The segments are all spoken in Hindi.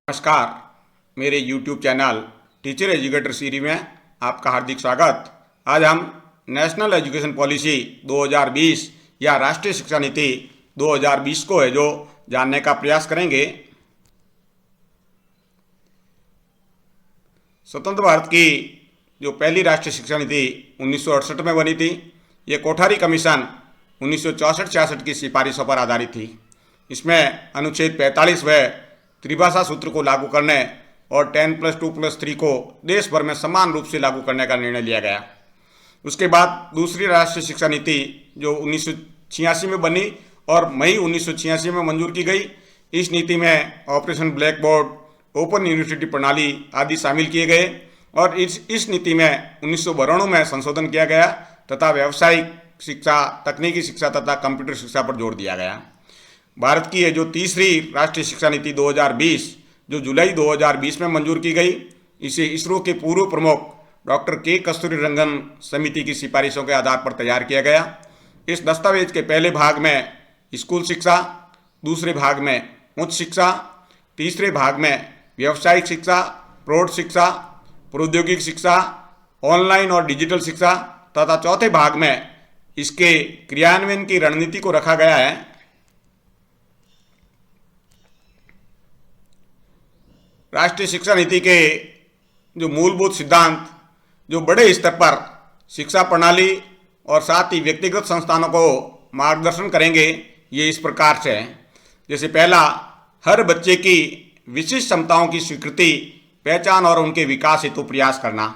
नमस्कार। मेरे YouTube channel teacher educator series में आपका हार्दिक स्वागत। आज हम नेशनल एजुकेशन पॉलिसी 2020 या राष्ट्रीय शिक्षा नीति 2020 को है जो जानने का प्रयास करेंगे। स्वतंत्र भारत की जो पहली राष्ट्रीय शिक्षा नीति 1968 में बनी थी, ये कोठारी कमीशन 1964-66 की सिफारिशों पर आधारित थी। इसमें अनुच्छेद 45 व त्रिभाषा सूत्र को लागू करने और 10+2+3 को देश भर में समान रूप से लागू करने का निर्णय लिया गया। उसके बाद दूसरी राष्ट्रीय शिक्षा नीति जो 1986 में बनी और मई 1986 में मंजूर की गई। इस नीति में operation black board, open university प्रणाली आदि शामिल किए गए और इस नीति में 1992 में संशोधन किया गया तथा व्यावसायिक शिक्षा, तकनीकी शिक्षा तथा कंप्यूटर शिक्षा पर जोर दिया गया। भारत की ये जो तीसरी राष्ट्रीय शिक्षा नीति 2020 जो जुलाई 2020 में मंजूर की गई, इसे इसरो के पूर्व प्रमुख डॉक्टर के कस्तूरीरंगन समिति की सिफारिशों के आधार पर तैयार किया गया। इस दस्तावेज के पहले भाग में स्कूल शिक्षा, दूसरे भाग में उच्च शिक्षा, तीसरे भाग में व्यावसायिक शिक्षा, प्रौढ़ शिक्षा, प्रौद्योगिक शिक्षा, ऑनलाइन और डिजिटल शिक्षा तथा चौथे भाग में इसके क्रियान्वयन की रणनीति को रखा गया है। राष्ट्रीय शिक्षा नीति के जो मूलभूत सिद्धांत जो बड़े स्तर पर शिक्षा प्रणाली और साथ ही व्यक्तिगत संस्थानों को मार्गदर्शन करेंगे, ये इस प्रकार से हैं। जैसे पहला, हर बच्चे की विशिष्ट क्षमताओं की स्वीकृति, पहचान और उनके विकास हेतु प्रयास करना।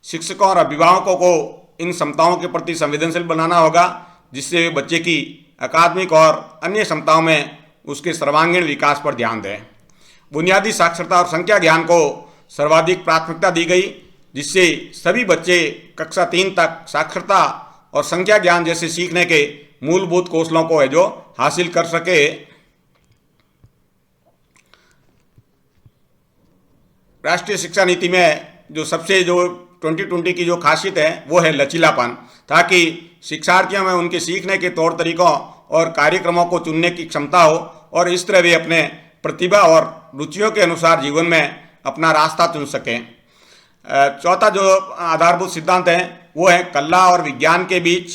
शिक्षकों और अभिभावकों को इन क्षमताओं के प्रति संवेदनशील बनाना होगा, जिससे वे बच्चे की अकादमिक और अन्य क्षमताओं में उसके सर्वांगीण विकास पर ध्यान दें। बुनियादी साक्षरता और संख्या ज्ञान को सर्वाधिक प्राथमिकता दी गई, जिससे सभी बच्चे कक्षा 3 तक साक्षरता और संख्या ज्ञान जैसे सीखने के मूलभूत कौशलों को है जो हासिल कर सके। राष्ट्रीय शिक्षा नीति में जो सबसे जो 2020 की जो खासियत है वो है लचीलापन, ताकि शिक्षार्थियों में उनके सीखने के तौर तरीकों और कार्यक्रमों को चुनने की क्षमता हो और इस तरह वे अपने प्रतिभा और रुचियों के अनुसार जीवन में अपना रास्ता चुन सकें। चौथा जो आधारभूत सिद्धांत है वो है कला और विज्ञान के बीच,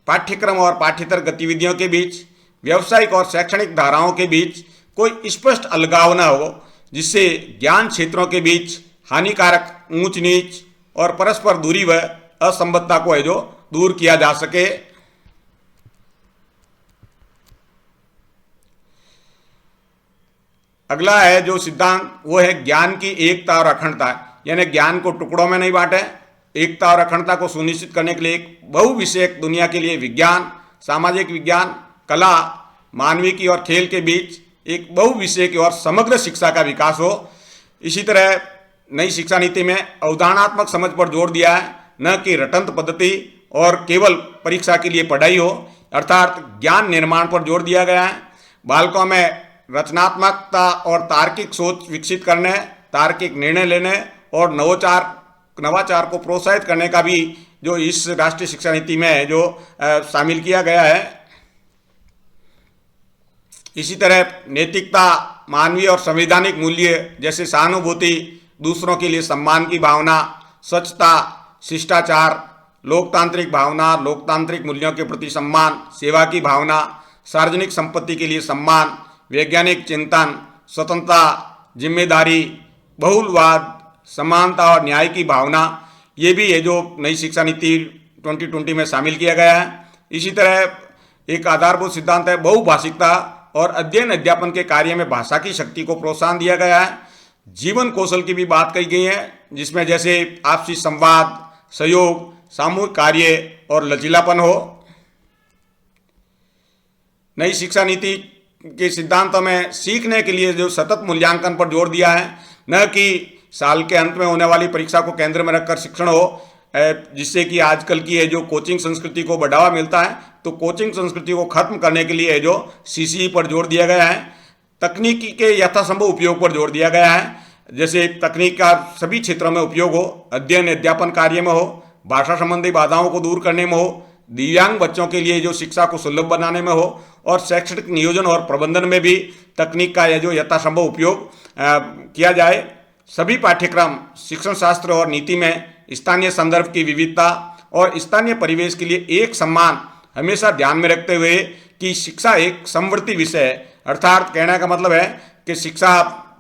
पाठ्यक्रम और पाठ्येतर गतिविधियों के बीच, व्यावसायिक और शैक्षणिक धाराओं के बीच कोई स्पष्ट अलगाव न हो, जिससे ज्ञान क्षेत्रों के बीच हानिकारक ऊंच नीच और परस्पर दूरी व असंबद्धता को है जो दूर किया जा सके। अगला है जो सिद्धांत वो है ज्ञान की एकता और अखंडता, यानी ज्ञान को टुकड़ों में नहीं बांटे। एकता और अखंडता को सुनिश्चित करने के लिए एक बहुविषयक दुनिया के लिए विज्ञान, सामाजिक विज्ञान, कला, मानविकी और खेल के बीच एक बहुविषयक और समग्र शिक्षा का विकास हो। इसी तरह नई शिक्षा नीति में अवधारणात्मक समझ पर जोर दिया है, न कि रटंत पद्धति और केवल परीक्षा के लिए पढ़ाई हो, अर्थात ज्ञान निर्माण पर जोर दिया गया है। बालकों में रचनात्मकता और तार्किक सोच विकसित करने, तार्किक निर्णय लेने और नवाचार को प्रोत्साहित करने का भी जो इस राष्ट्रीय शिक्षा नीति में जो शामिल किया गया है। इसी तरह नैतिकता, मानवीय और संवैधानिक मूल्य जैसे सहानुभूति, दूसरों के लिए सम्मान की भावना, स्वच्छता, शिष्टाचार, लोकतांत्रिक भावना, लोकतांत्रिक मूल्यों के प्रति सम्मान, सेवा की भावना, सार्वजनिक संपत्ति के लिए सम्मान, वैज्ञानिक चिंतन, स्वतंत्रता, जिम्मेदारी, बहुलवाद, समानता और न्याय की भावना, ये भी है जो नई शिक्षा नीति 2020 में शामिल किया गया है। इसी तरह एक आधारभूत सिद्धांत है बहुभाषिकता और अध्ययन अध्यापन के कार्य में भाषा की शक्ति को प्रोत्साहन दिया गया है। जीवन कौशल की भी बात कही गई है, जिसमें जैसे आपसी संवाद, सहयोग, सामूहिक कार्य और लचीलापन हो। नई शिक्षा नीति के सिद्धांतों में सीखने के लिए जो सतत मूल्यांकन पर जोर दिया है, न कि साल के अंत में होने वाली परीक्षा को केंद्र में रखकर शिक्षण हो, जिससे कि आजकल की है जो कोचिंग संस्कृति को बढ़ावा मिलता है, तो कोचिंग संस्कृति को खत्म करने के लिए जो सीसीई पर जोर दिया गया है। तकनीकी के यथासंभव उपयोग पर जोर दिया गया है, जैसे तकनीक का सभी क्षेत्रों में उपयोग हो, अध्ययन अध्यापन कार्य में हो, भाषा संबंधी बाधाओं को दूर करने में हो, दिव्यांग बच्चों के लिए जो शिक्षा को सुलभ बनाने में हो और शैक्षणिक नियोजन और प्रबंधन में भी तकनीक का जो यथासंभव उपयोग किया जाए। सभी पाठ्यक्रम शिक्षण शास्त्र और नीति में स्थानीय संदर्भ की विविधता और स्थानीय परिवेश के लिए एक सम्मान हमेशा ध्यान में रखते हुए कि शिक्षा एक समवर्ती विषय है, अर्थात कहने का मतलब है कि शिक्षा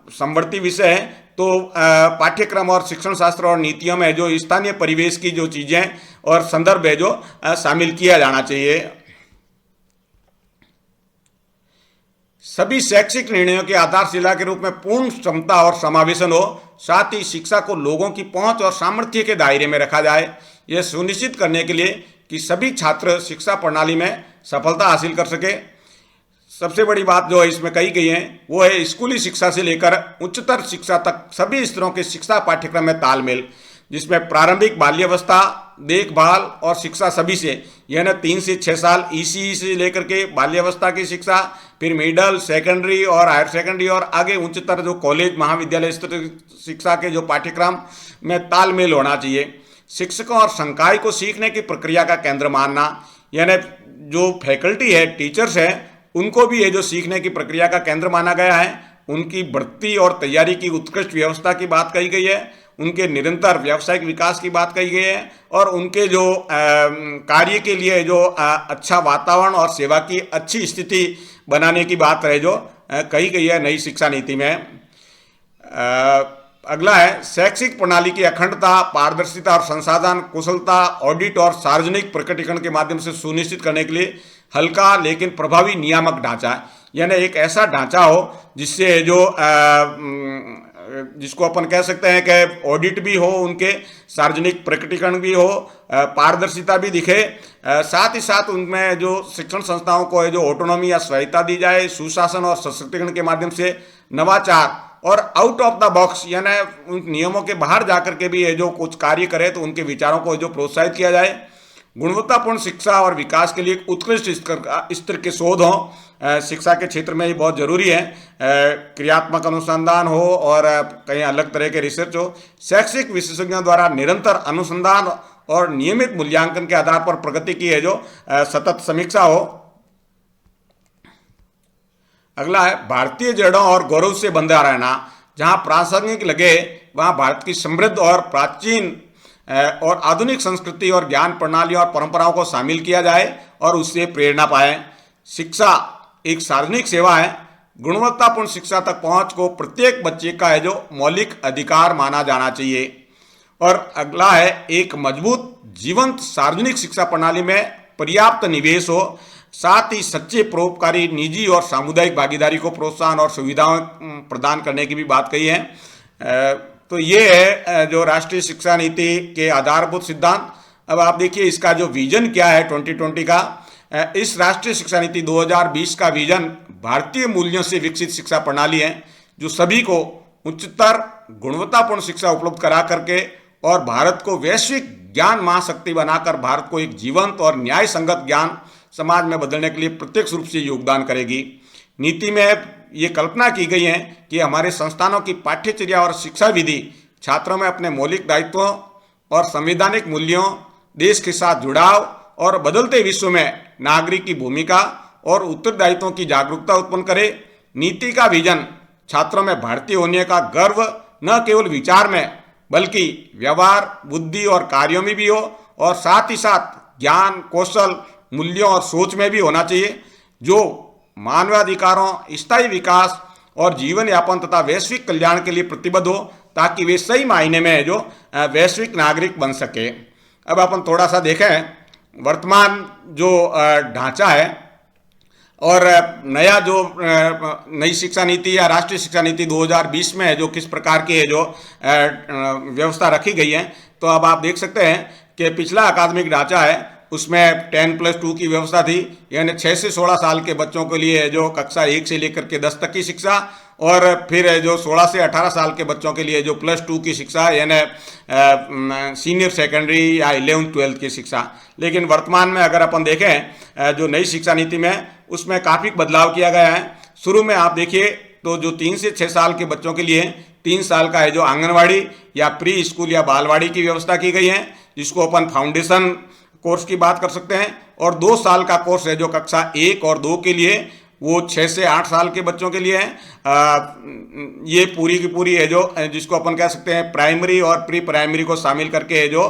समवर्ती विषय है, तो पाठ्यक्रम और शिक्षण शास्त्र और नीतियों में जो स्थानीय परिवेश की जो चीज़ें और संदर्भ है जो शामिल किया जाना चाहिए। सभी शैक्षिक निर्णयों की आधारशिला के रूप में पूर्ण क्षमता और समावेशन हो, साथ ही शिक्षा को लोगों की पहुंच और सामर्थ्य के दायरे में रखा जाए। यह सुनिश्चित करने के लिए कि सभी छात्र शिक्षा प्रणाली में सफलता हासिल कर सके। सबसे बड़ी बात जो इसमें कही गई है वो है स्कूली शिक्षा से लेकर उच्चतर शिक्षा तक सभी स्तरों के शिक्षा पाठ्यक्रम में तालमेल, जिसमें प्रारंभिक बाल्यावस्था, देखभाल और शिक्षा सभी से, यानी 3 से 6 साल ECE से लेकर के बाल्यावस्था की शिक्षा, फिर मिडल, सेकेंडरी और हायर सेकेंडरी और आगे उच्चतर जो कॉलेज महाविद्यालय स्तर शिक्षा के जो पाठ्यक्रम में तालमेल होना चाहिए। शिक्षकों और संकाय को सीखने की प्रक्रिया का केंद्र मानना, यानी जो फैकल्टी है, टीचर्स हैं, उनको भी ये जो सीखने की प्रक्रिया का केंद्र माना गया है। उनकी भर्ती और तैयारी की उत्कृष्ट व्यवस्था की बात कही गई है, उनके निरंतर व्यावसायिक विकास की बात कही गई है और उनके जो कार्य के लिए जो अच्छा वातावरण और सेवा की अच्छी स्थिति बनाने की बात है जो कही गई है नई शिक्षा नीति में। अगला है शैक्षिक प्रणाली की अखंडता, पारदर्शिता और संसाधन कुशलता, ऑडिट और सार्वजनिक प्रकटीकरण के माध्यम से सुनिश्चित करने के लिए हल्का लेकिन प्रभावी नियामक ढांचा, यानी एक ऐसा ढांचा हो जिससे जो जिसको अपन कह सकते हैं कि ऑडिट भी हो, उनके सार्वजनिक प्रकटीकरण भी हो, पारदर्शिता भी दिखे, साथ ही साथ उनमें जो शिक्षण संस्थाओं को है जो ऑटोनॉमी या स्वायत्ता दी जाए, सुशासन और सशक्तिकरण के माध्यम से नवाचार और आउट ऑफ द बॉक्स, यानी उन नियमों के बाहर जाकर के भी ये जो कुछ कार्य करे तो उनके विचारों को जो प्रोत्साहित किया जाए। गुणवत्तापूर्ण शिक्षा और विकास के लिए उत्कृष्ट स्तर के शोध हों, शिक्षा के क्षेत्र में ये बहुत जरूरी है। क्रियात्मक अनुसंधान हो और कहीं अलग तरह के रिसर्च हो। शैक्षिक विशेषज्ञों द्वारा निरंतर अनुसंधान और नियमित मूल्यांकन के आधार पर प्रगति की है जो सतत समीक्षा हो। अगला है भारतीय जड़ों और गौरव से बंधा रहना। जहाँ प्रासंगिक लगे वहाँ भारत की समृद्ध और प्राचीन और आधुनिक संस्कृति और ज्ञान प्रणाली और परंपराओं को शामिल किया जाए और उससे प्रेरणा पाए। शिक्षा एक सार्वजनिक सेवा है। गुणवत्तापूर्ण शिक्षा तक पहुंच को प्रत्येक बच्चे का है जो मौलिक अधिकार माना जाना चाहिए। और अगला है एक मजबूत जीवंत सार्वजनिक शिक्षा प्रणाली में पर्याप्त निवेश हो, साथ ही सच्चे परोपकारी निजी और सामुदायिक भागीदारी को प्रोत्साहन और सुविधाएं प्रदान करने की भी बात कही है। तो ये है जो राष्ट्रीय शिक्षा नीति के आधारभूत सिद्धांत। अब आप देखिए इसका जो विजन क्या है 2020 का। इस राष्ट्रीय शिक्षा नीति 2020 का विजन भारतीय मूल्यों से विकसित शिक्षा प्रणाली है जो सभी को उच्चतर गुणवत्तापूर्ण शिक्षा उपलब्ध करा करके और भारत को वैश्विक ज्ञान महाशक्ति बनाकर भारत को एक जीवंत और न्याय संगत ज्ञान समाज में बदलने के लिए प्रत्यक्ष रूप से योगदान करेगी। नीति में ये कल्पना की गई है कि हमारे संस्थानों की पाठ्यचर्या और शिक्षा विधि छात्रों में अपने मौलिक दायित्वों और संवैधानिक मूल्यों, देश के साथ जुड़ाव और बदलते विश्व में नागरिक की भूमिका और उत्तरदायित्वों की जागरूकता उत्पन्न करे। नीति का विजन छात्रों में भारतीय होने का गर्व न केवल विचार में बल्कि व्यवहार, बुद्धि और कार्यों में भी हो और साथ ही साथ ज्ञान, कौशल, मूल्यों और सोच में भी होना चाहिए, जो मानवाधिकारों, स्थायी विकास और जीवन यापन तथा वैश्विक कल्याण के लिए प्रतिबद्ध हो, ताकि वे सही मायने में जो वैश्विक नागरिक बन सके। अब अपन थोड़ा सा देखें वर्तमान जो ढांचा है और नया जो नई शिक्षा नीति या राष्ट्रीय शिक्षा नीति 2020 में है जो किस प्रकार की है जो व्यवस्था रखी गई है। तो अब आप देख सकते हैं कि पिछला अकादमिक ढांचा है उसमें 10+2 की व्यवस्था थी, यानी 6 से 16 साल के बच्चों के लिए जो कक्षा 1 से लेकर के 10 तक की शिक्षा, और फिर जो 16 से 18 साल के बच्चों के लिए जो +2 की शिक्षा यानी सीनियर सेकेंडरी या 11th-12th की शिक्षा। लेकिन वर्तमान में अगर अपन देखें जो नई शिक्षा नीति में उसमें काफ़ी बदलाव किया गया है। शुरू में आप देखिए तो जो 3 से 6 साल के बच्चों के लिए 3 साल का है जो आंगनवाड़ी या प्री स्कूल या बालवाड़ी की व्यवस्था की गई है, जिसको अपन फाउंडेशन कोर्स की बात कर सकते हैं, और 2 साल का कोर्स है जो कक्षा 1 और 2 के लिए, वो 6 से 8 साल के बच्चों के लिए है। ये पूरी की पूरी है जो जिसको अपन कह सकते हैं प्राइमरी और प्री प्राइमरी को शामिल करके है जो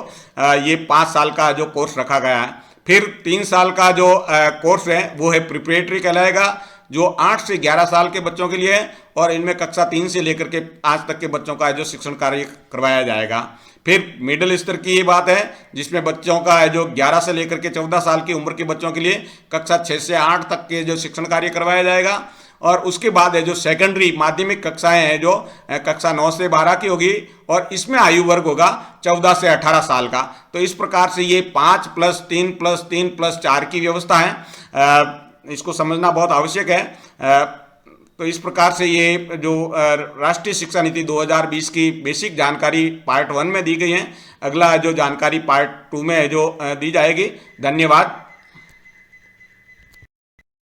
ये 5 साल का जो कोर्स रखा गया है। फिर 3 साल का जो कोर्स है वो है प्रिपरेटरी कहलाएगा, जो 8 से 11 साल के बच्चों के लिए है, और इनमें कक्षा 3 से लेकर के आज तक के बच्चों का जो शिक्षण कार्य करवाया जाएगा। फिर मिडिल स्तर की ये बात है जिसमें बच्चों का है जो 11 से लेकर के 14 साल की उम्र के बच्चों के लिए कक्षा 6 से 8 तक के जो शिक्षण कार्य करवाया जाएगा। और उसके बाद है जो सेकेंडरी माध्यमिक कक्षाएं हैं जो कक्षा 9 से 12 की होगी, और इसमें आयु वर्ग होगा 14 से 18 साल का। तो इस प्रकार से ये 5 + 3 + 3 + 4 की व्यवस्था है। इसको समझना बहुत आवश्यक है। तो इस प्रकार से ये जो राष्ट्रीय शिक्षा नीति 2020 की बेसिक जानकारी पार्ट 1 में दी गई है। अगला जो जानकारी पार्ट 2 में है जो दी जाएगी। धन्यवाद।